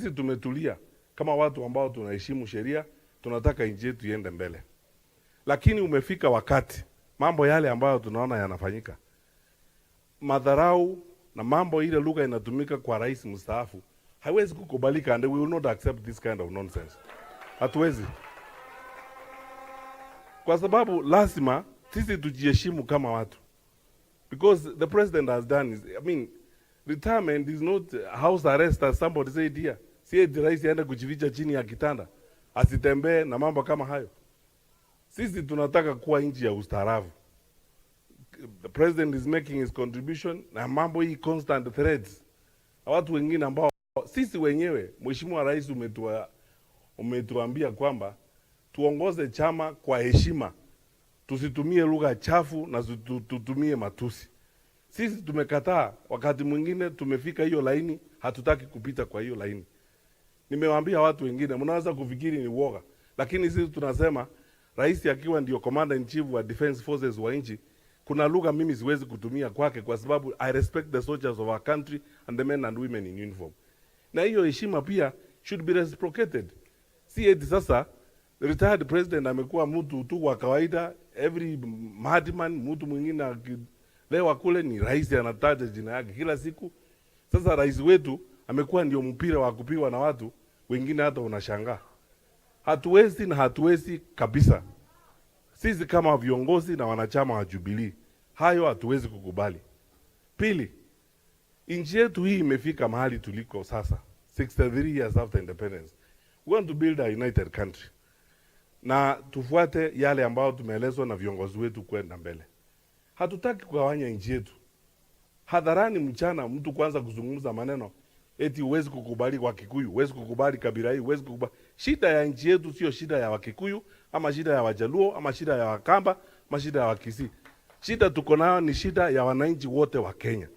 Sisi tumetulia kama watu ambao tunaheshimu sheria, tunataka nchi yetu iende mbele. Lakini umefika wakati mambo yale ambayo tunaona yanafanyika, madharau na mambo ile lugha inatumika kwa rais mstaafu, haiwezi kukubalika, and we will not accept this kind of nonsense. Hatuwezi. Kwa sababu lazima sisi tujiheshimu kama watu. Because the president has done is, retirement is not house arrest as somebody said here. Si rais aende kujificha chini ya kitanda, asitembee na mambo kama hayo. Sisi tunataka kuwa nchi ya ustaarabu. The president is making his contribution na mambo hii constant threats. Watu wengine ambao sisi wenyewe, Mheshimiwa Rais umetuambia kwamba tuongoze chama kwa heshima. Tusitumie lugha chafu na tutumie matusi. Sisi tumekataa, wakati mwingine tumefika hiyo laini, hatutaki kupita kwa hiyo laini. Nimewaambia watu wengine, mnaweza kufikiri ni uoga, lakini sisi tunasema rais akiwa ndio commander in chief wa defense forces wa nchi, kuna lugha mimi siwezi kutumia kwake kwa sababu I respect the soldiers of our country and the men and women in uniform. Na hiyo heshima pia should be reciprocated. Si eti sasa retired president amekuwa mtu tu wa kawaida, every madman, mtu mwingine leo kule ni rais anataja jina yake kila siku. Sasa rais wetu amekuwa ndio mpira wa kupiwa na watu wengine, hata unashangaa. Hatuwezi kabisa. Sisi kama viongozi na wanachama wa Jubilee, hayo hatuwezi kukubali. Pili, nchi yetu hii imefika mahali tuliko sasa, 63 years after independence. We want to build a united country. Na tufuate yale ambayo tumeelezwa na viongozi wetu kwenda mbele. Hatutaki kugawanya nchi yetu. Hadharani mchana mtu kwanza kuzungumza maneno eti huwezi kukubali kwa Kikuyu, huwezi kukubali kabila hii, huwezi kukubali. Shida ya nchi yetu sio shida ya Wakikuyu, ama shida ya Wajaluo, ama shida ya Wakamba, ama shida ya Wakisii. Shida tuko nayo ni shida ya wananchi wote wa Kenya.